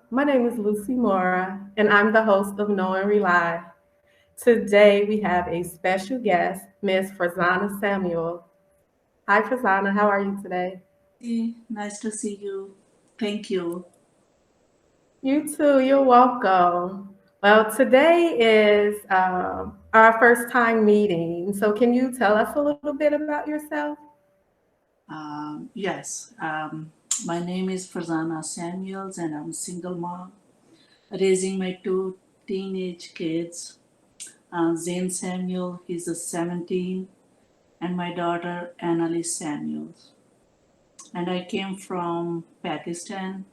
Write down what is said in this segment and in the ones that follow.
My name is Lucy Mora, and I'm the host of Know and Rely. Today we have a special guest, Miss Farzana Samuel. Hi, Farzana. How are you today? Hey, nice to see you. Thank you. You too. You're welcome. Well, today is our first time meeting. So, can you tell us a little bit about yourself? Yes, my name is Farzana Samuels, and I'm a single mom, raising my two teenage kids. Zane Samuel, he's a 17, and my daughter Annalise Samuels. And I came from Pakistan,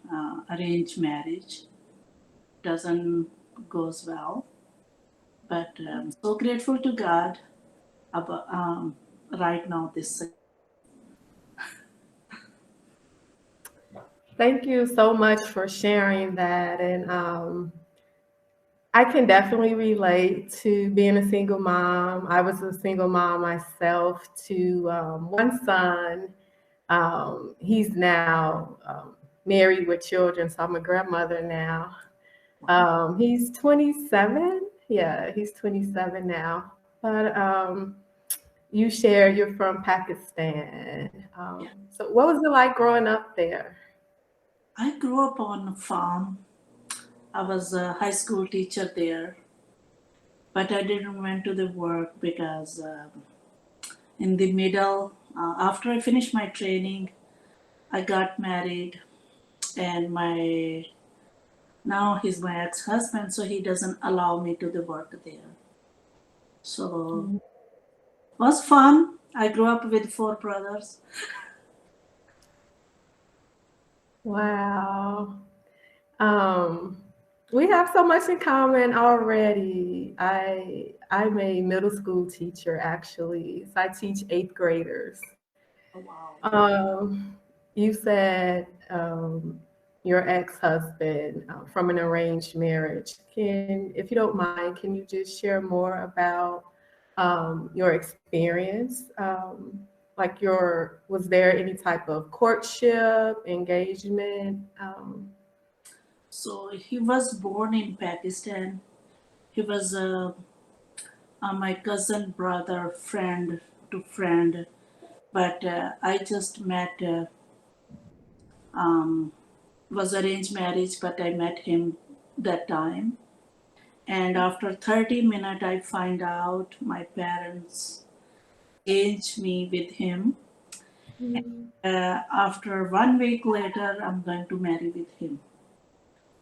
arranged marriage. Doesn't goes well, but I'm so grateful to God about right now this. Thank you so much for sharing that. And I can definitely relate to being a single mom. I was a single mom myself to one son. He's now married with children, so I'm a grandmother now. He's 27. Yeah, he's 27 now. But you share you're from Pakistan. Yeah. So what was it like growing up there? I grew up on a farm. I was a high school teacher there, but I didn't went to the work because in the middle, after I finished my training, I got married, and my now he's my ex-husband, so he doesn't allow me to the work there. So was fun. I grew up with four brothers. Wow. Um, we have so much in common already. I'm a middle school teacher actually. So I teach eighth graders. Oh, wow. You said your ex-husband from an arranged marriage. If you don't mind, can you just share more about your experience? Was there any type of courtship, engagement? So he was born in Pakistan. He was my cousin brother, friend to friend, but I just met. Was arranged marriage, but I met him that time. And after 30 minutes, I find out my parents engaged me with him. After 1 week later, I'm going to marry with him.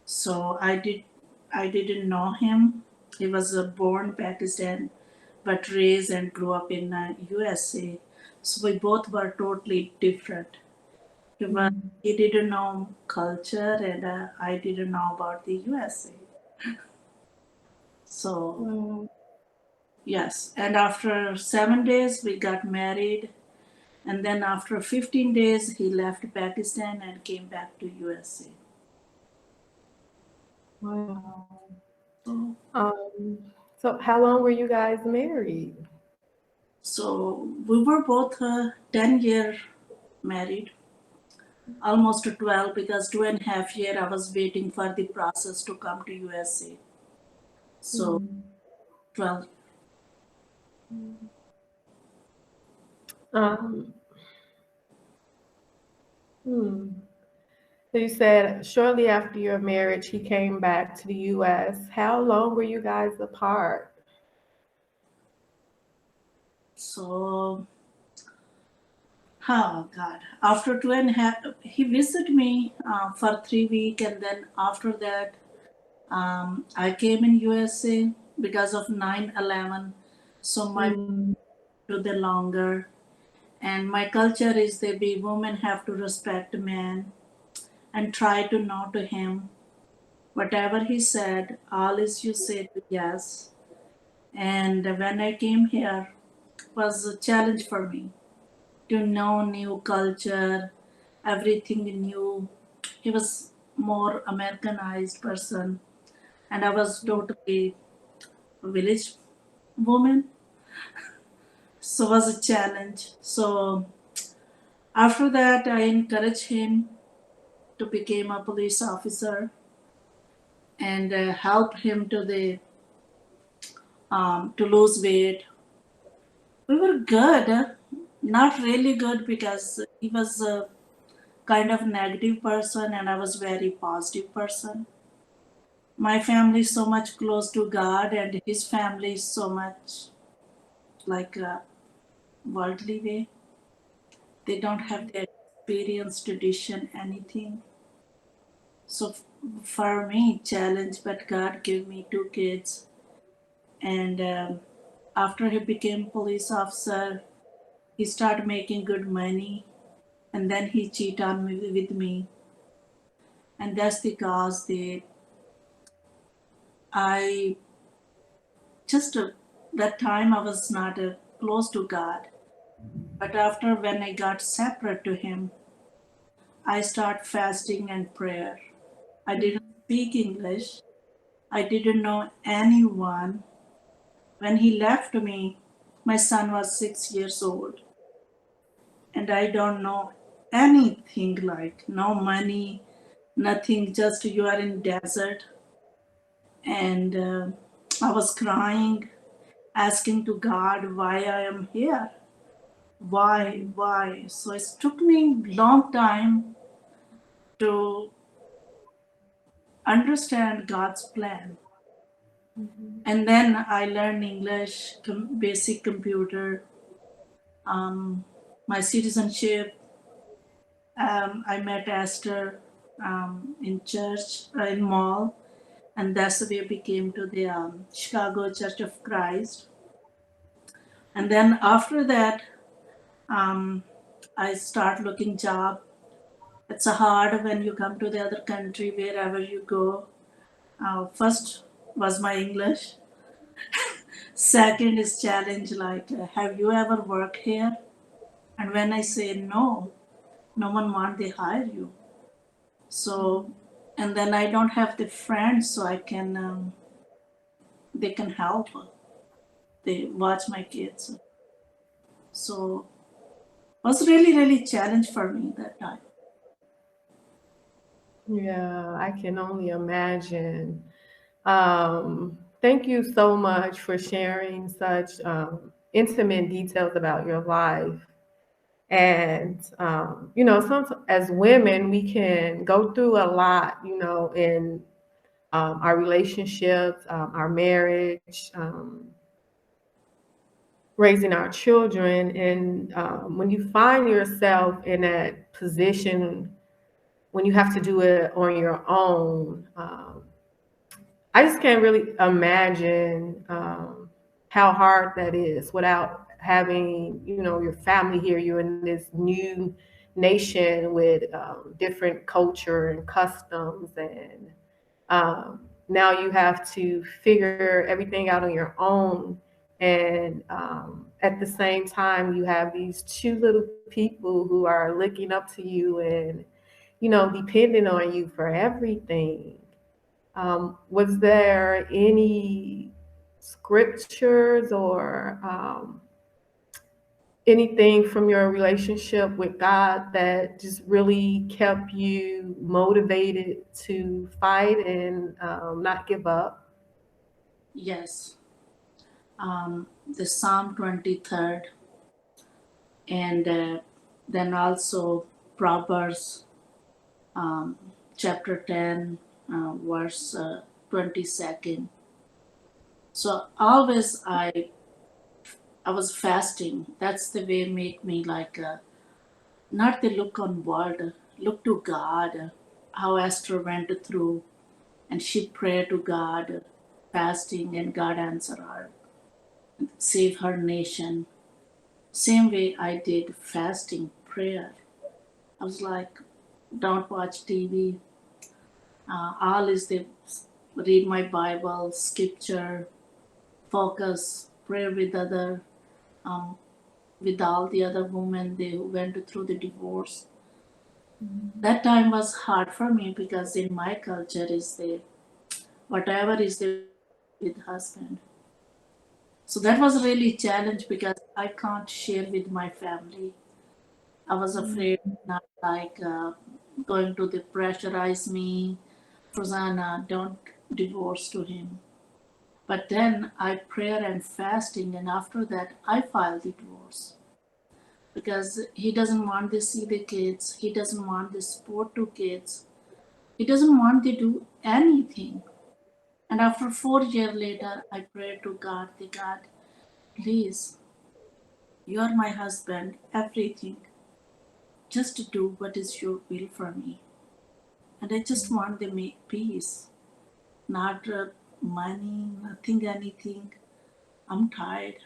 So I didn't know him. He was born Pakistan, but raised and grew up in USA. So we both were totally different. He was he didn't know culture, and I didn't know about the USA. So Mm. yes, and after 7 days we got married, and then after 15 days he left Pakistan and came back to USA. Wow. So So how long were you guys married? so we were both 10-year married, almost 12, because 2.5 year I was waiting for the process to come to USA. So Mm. 12. Um, hmm. So you said shortly after your marriage, he came back to the U.S. How long were you guys apart? So oh God! After 2.5, he visited me for 3 weeks, and then after that, I came in USA because of 9/11. So my Mm. to the longer, and my culture is that we women have to respect man and try to know to him whatever he said. All is you say to yes. And when I came here, was a challenge for me to know new culture, everything new. He was more Americanized person, and I was totally village woman. So it was a challenge. So after that, I encouraged him to become a police officer. and help him to lose weight. We were good, not really good because he was a kind of negative person and I was very positive person. My family is so much close to God and his family is so much like a worldly way. They don't have the experience, tradition, anything. So for me, challenge, but God gave me two kids. And after he became police officer, he started making good money, and then he cheated on me with me, and that's the cause that I just that time I was not close to God. But after when I got separate to Him, I start fasting and prayer. I didn't speak English. I didn't know anyone. When he left me, my son was 6 years old, and I don't know anything like no money, nothing. Just you are in desert, and I was crying, asking to God why I am here, why. So it took me long time to understand God's plan. And then I learned English, basic computer, um, my citizenship. I met Esther in church, in mall, and that's the way I became to the Chicago Church of Christ. And then after that, um, I start looking job. It's a hard when you come to the other country, wherever you go. First was my English. Second is challenge like, have you ever worked here? And when I say no, no one want they hire you. So, and then I don't have the friends, so I can they can help. They watch my kids. So was really challenge for me that time. Yeah, I can only imagine. Thank you so much for sharing such intimate details about your life. And, some, as women, we can go through a lot, in our relationships, our marriage, raising our children. And when you find yourself in that position, when you have to do it on your own, I just can't really imagine how hard that is without having, your family here. You're in this new nation with different culture and customs, and now you have to figure everything out on your own. And at the same time, you have these two little people who are looking up to you and, depending on you for everything. Was there any scriptures or anything from your relationship with God that just really kept you motivated to fight and not give up? Yes, the Psalm 23rd, and then also Proverbs um, chapter 10, verse 22nd. So always I was fasting. That's the way make me like not the look on world, look to God. How Esther went through and she prayed to God, fasting, and God answered her, save her nation. Same way I did fasting, prayer. I was like, don't watch TV. All is the read my Bible, scripture, focus, pray with other, um, with all the other women they went through the divorce. That time was hard for me because in my culture is the whatever is the with husband. So that was really challenge because I can't share with my family. I was afraid not like going to the pressurize me. Farzana, don't. divorce to him. But then I prayer and fasting, and after that I filed the divorce because he doesn't want to see the kids. He doesn't want the support to kids. He doesn't want to do anything. And after 4 years later, I prayed to God, the God, please, you are my husband, everything. Just do what is your will for me. And I just want to make peace, not money, nothing, anything. I'm tired.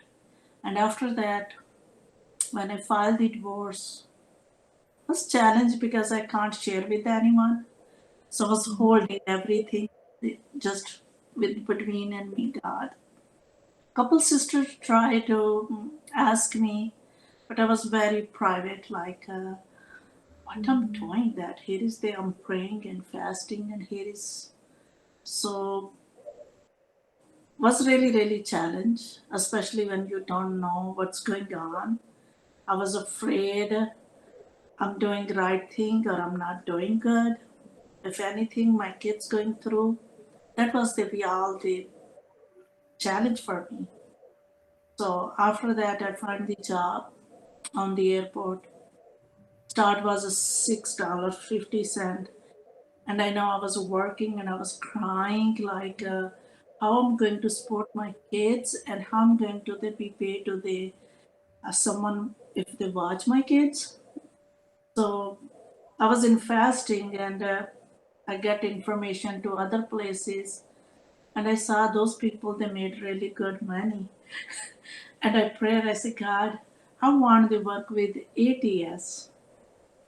And after that, when I filed the divorce, I was challenged because I can't share with anyone. So I was holding everything just with between and me, God. Couple sisters tried to ask me, but I was very private, like what I'm doing that. Here is the I'm praying and fasting, and here is so was really really challenge, especially when you don't know what's going on. I was afraid I'm doing the right thing or I'm not doing good. If anything, my kids going through. That was the real the challenge for me. So after that, I found the job on the airport. Start was a $6.50, and I know I was working and I was crying like how I'm going to support my kids and how I'm going to they be paid to the someone if they watch my kids. So I was in fasting and I get information to other places and I saw those people they made really good money. And I prayed, I said, God, I want to work with ATS.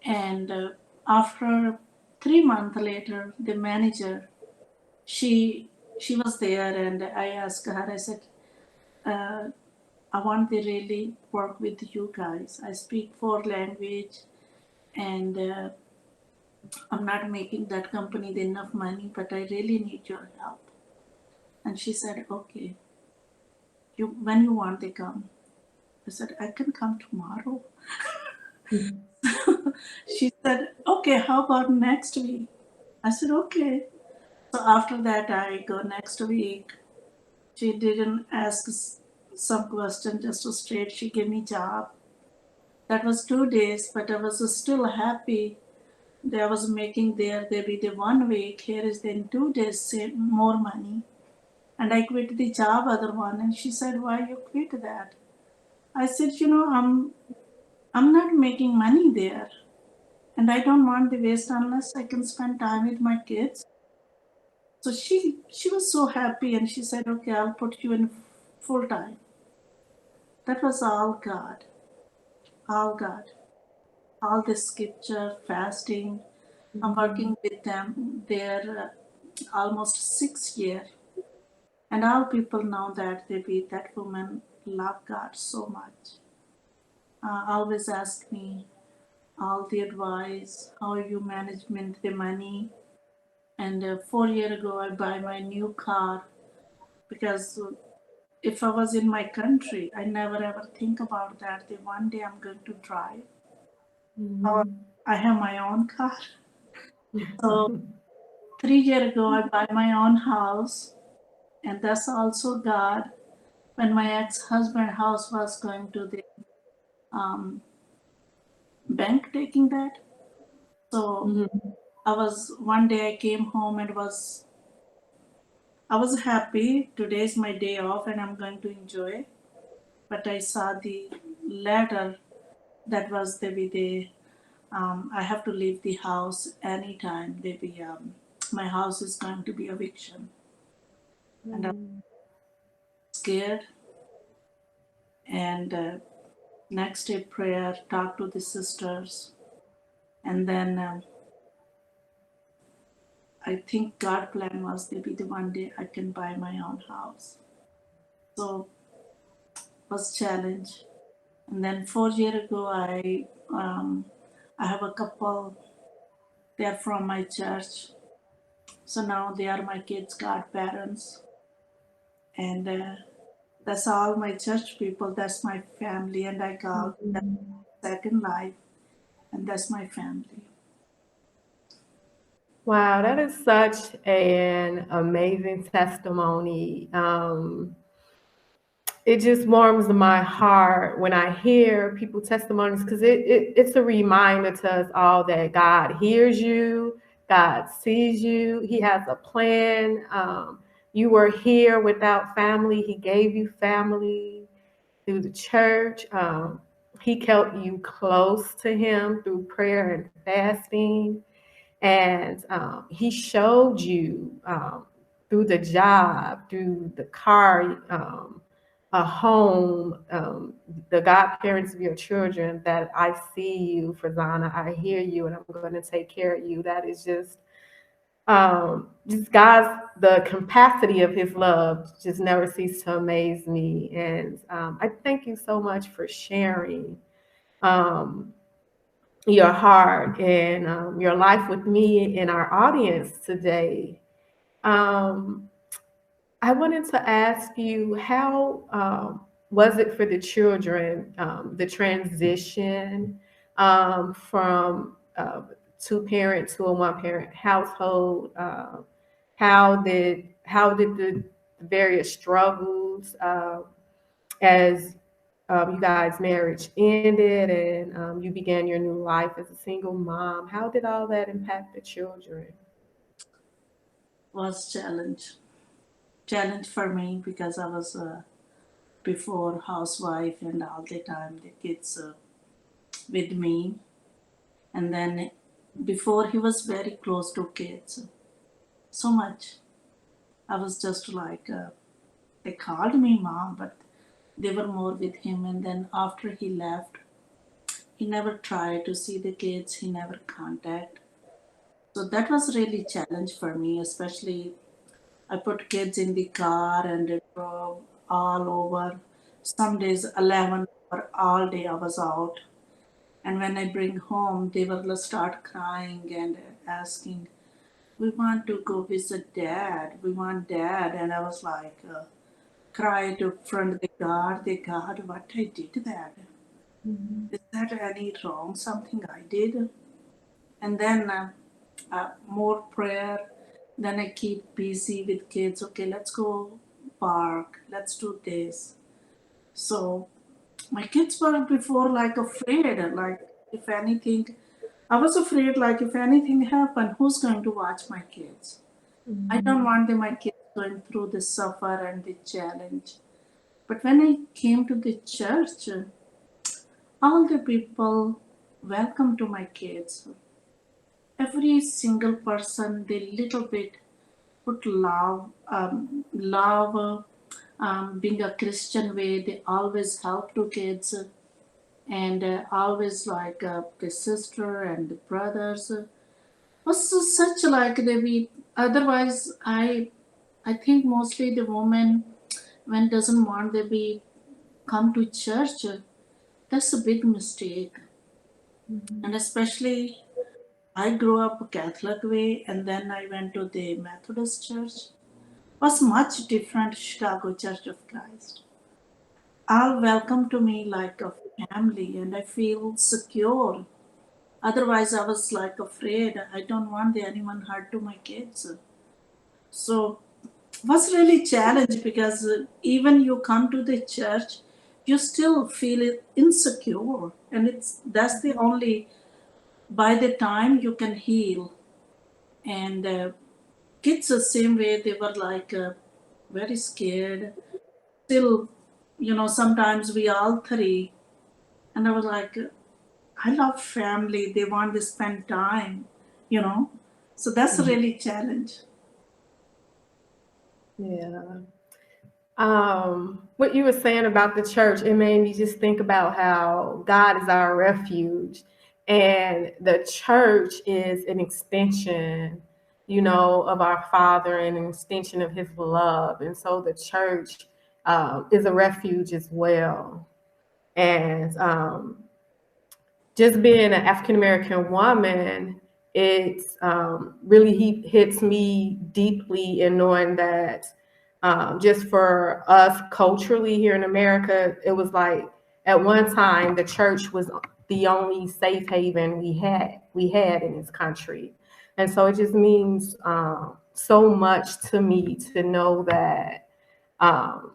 And after 3 months later, the manager, she she was there, and I asked her. I said, uh, I want to really work with you guys. I speak four language, and I'm not making that company enough money, but I really need your help. And she said, okay, you when you want to come. I said, I can come tomorrow. She said, okay, how about next week? I said, okay. So after that, I go next week. She didn't ask some question, just straight. She gave me job. That was 2 days, but I was still happy. That I was making there. There be the 1 week. Here is then 2 days, save more money. And I quit the job, other one. And she said, why you quit that? I said, I'm not making money there. And I don't want the waste unless I can spend time with my kids. So she was so happy and she said, okay, I'll put you in full time. That was all God, all God, all the scripture, fasting. I'm working with them there almost 6 years. And all people know that they be that woman love God so much. Always ask me all the advice, how you management the money. And 4 years ago, I buy my new car because if I was in my country, I never ever think about that. That one day I'm going to drive. Or I have my own car. So 3 years ago, I buy my own house, and that's also God. When my ex-husband house was going to the um, bank taking that, so I was one day I came home and I was happy. Today's my day off, and I'm going to enjoy. But I saw the letter that was the I have to leave the house anytime. Maybe my house is going to be eviction, and I'm scared. And next day prayer, talk to the sisters, and then I think God plan was maybe the one day I can buy my own house. So was challenge. And then 4 years ago, I have a couple. They are from my church, so now they are my kids' godparents, and that's all my church people. That's my family, and I call that second life, and that's my family. Wow, that is such an amazing testimony. It just warms my heart when I hear people testimonies because it's a reminder to us all that God hears you, God sees you, He has a plan. You were here without family, He gave you family through the church. He kept you close to Him through prayer and fasting. And He showed you through the job, through the car, a home, the godparents of your children, that I see you, Farzana, I hear you, and I'm going to take care of you. That is just God's, the capacity of His love just never ceases to amaze me. And I thank you so much for sharing um, your heart and your life with me and our audience today. Um, I wanted to ask you, how was it for the children, the transition from two parent to a one parent household? How did the various struggles as you guys' marriage ended and you began your new life as a single mom? How did all that impact the children? Was challenge for me because I was before housewife and all the time the kids with me, and then before he was very close to kids so much. I was just like they called me mom, but they were more with him. And then after he left, he never tried to see the kids. He never contact. So that was really challenge for me, especially I put kids in the car and they drove all over. Some days 11 or all day I was out. And when I bring home, they will start crying and asking, "We want to go visit dad. We want dad." And I was like, cry to front the God, the God, what I did that. Mhm. Is that any wrong? Something I did? And then more prayer. Then I keep busy with kids. Okay, let's go park. Let's do this. So my kids were before like afraid, like if anything, I was afraid like if anything happened, who's going to watch my kids? I don't Mhm. want my kids going through the suffer and the challenge. But when I came to the church, all the people welcome to my kids. Every single person, they little bit put love, being a Christian way. They always help to kids and always like the sister and the brothers. Was such like they be. Otherwise, I think mostly the woman when doesn't want they be come to church. That's a big mistake, Mhm. and especially I grew up Catholic way, and then I went to the Methodist church. Was much different Chicago Church of Christ. All welcome to me like a family, and I feel secure. Otherwise, I was like afraid. I don't want anyone hurt to my kids. So was really challenge because even you come to the church, you still feel insecure, and it's that's the only by the time you can heal. And kids the same way they were like very scared. Still, sometimes we all three, and I was like, I love family. They want to spend time, you know. So that's a Mhm. really challenge. Yeah. What you were saying about the church, it made me just think about how God is our refuge, and the church is an extension, of our Father and an extension of His love. And so the church is a refuge as well. And just being an African American woman, it's really hits me deeply in knowing that just for us culturally here in America, it was like at one time the church was the only safe haven we had in this country. And so it just means so much to me to know that um,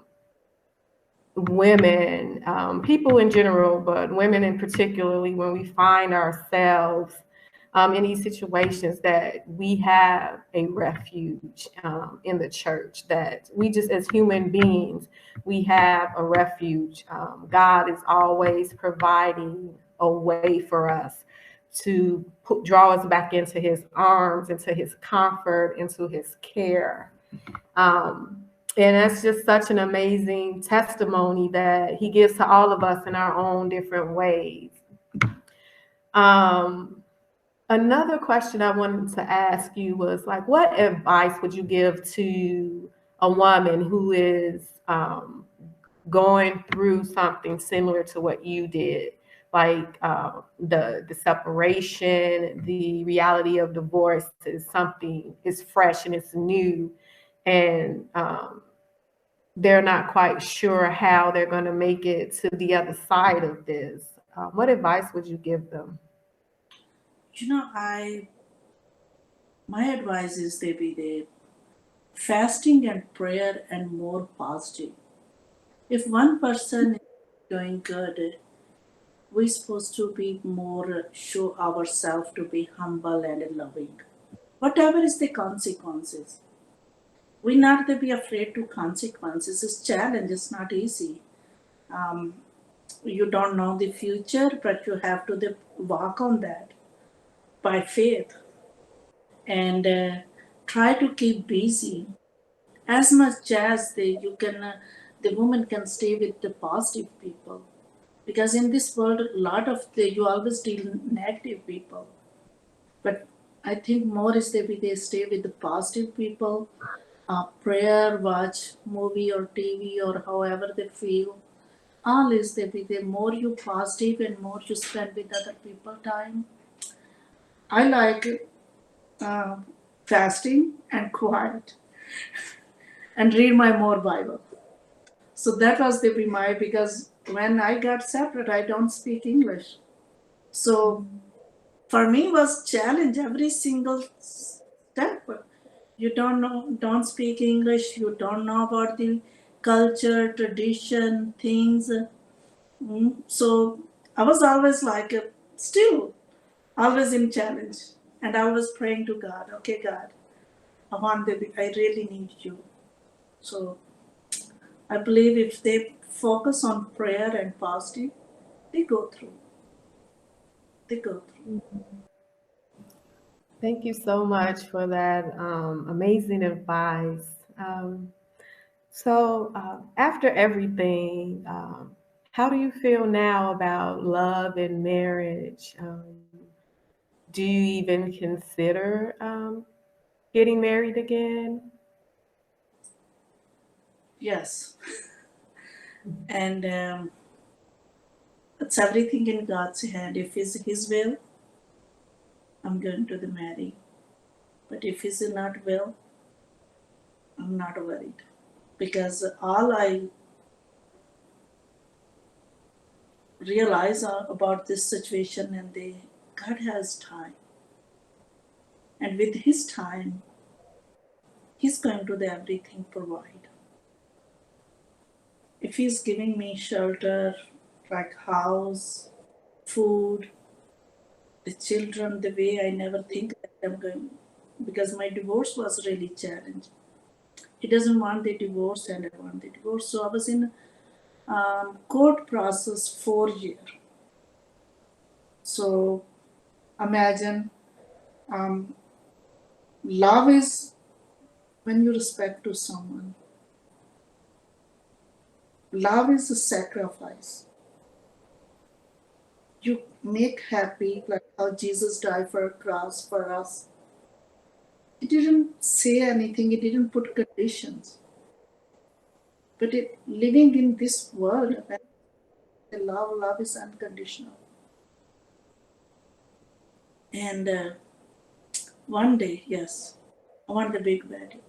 women, people in general, but women in particularly, when we find ourselves in these situations, that we have a refuge in the church, that we just, as human beings, we have a refuge. God is always providing a way for us to draw us back into his arms, into his comfort, into his care. Um, and that's just such an amazing testimony that he gives to all of us in our own different ways. Um, Another question I wanted to ask you was like, what advice would you give to a woman who is going through something similar to what you did, like the separation, the reality of divorce is something is fresh and it's new, and they're not quite sure how they're going to make it to the other side of this. What advice would you give them? I my advice is they be there fasting and prayer and more positive. If one person is doing good, we're supposed to be more show ourselves to be humble and loving. Whatever is the consequences, we not to be afraid to consequences. It's challenge. It's not easy. Um, you don't know the future, but you have to walk on that by faith and try to keep busy as much as the woman can stay with the positive people, because in this world a lot of you always deal negative people, but I think more is they stay with the positive people, prayer, watch movie or TV or however they feel. All is the more you positive and more you spend with other people time. I like uh, fasting and quiet and read my more Bible. So that was the my, because when I got separate, I don't speak English. So for me was challenge every single step. You don't speak English. You don't know about the culture, tradition, things. So I was always like, still always in challenge, and I was praying to God. Okay, God, I really need you. So I believe if they focus on prayer and fasting, they go through. They go through. Thank you so much for that amazing advice. After everything, how do you feel now about love and marriage? Do you even consider getting married again? Yes, and it's everything in God's hand. If it's His will, I'm going to the marry. But if it's not will, I'm not worried, because all I realize about this situation, and God has time, and with His time, He's going to do everything provide. If He's giving me shelter, like house, food, the children, the way I never think that I'm going, because my divorce was really challenging. He doesn't want the divorce, and I want the divorce. So I was in court process 4 years. So imagine, um, love is when you respect to someone. Love is a sacrifice. You make happy, like how Jesus died for a cross for us. He didn't say anything. He didn't put conditions. But living in this world, love is unconditional. And one day, yes, I want the big wedding.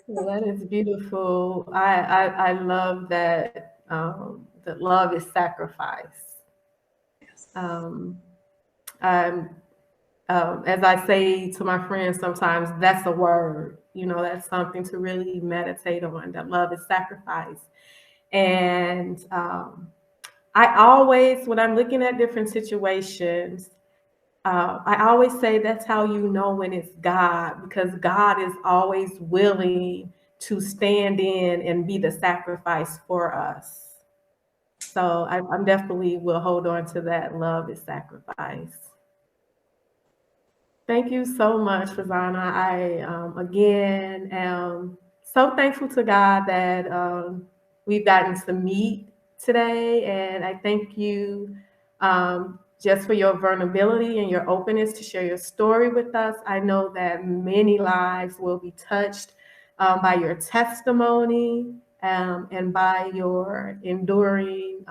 Well, that is beautiful. I love that that love is sacrifice. Yes. Um, I'm, as I say to my friends sometimes, that's a word. That's something to really meditate on. That love is sacrifice. And I always, when I'm looking at different situations, I always say that's how you know when it's God, because God is always willing to stand in and be the sacrifice for us. So I'm definitely will hold on to that. Love is sacrifice. Thank you so much, Farzana. I again am so thankful to God that we've gotten to meet today, and I thank you just for your vulnerability and your openness to share your story with us. I know that many lives will be touched by your testimony and by your enduring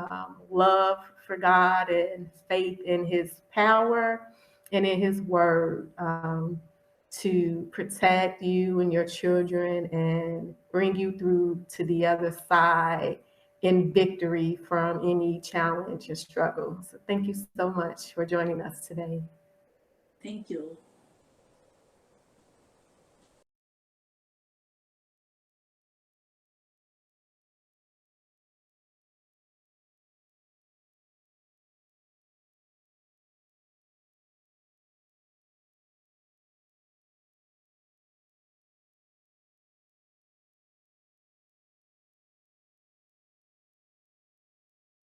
love for God and faith in His power and in His word to protect you and your children and bring you through to the other side in victory from any challenge or struggle. So thank you so much for joining us today. Thank you.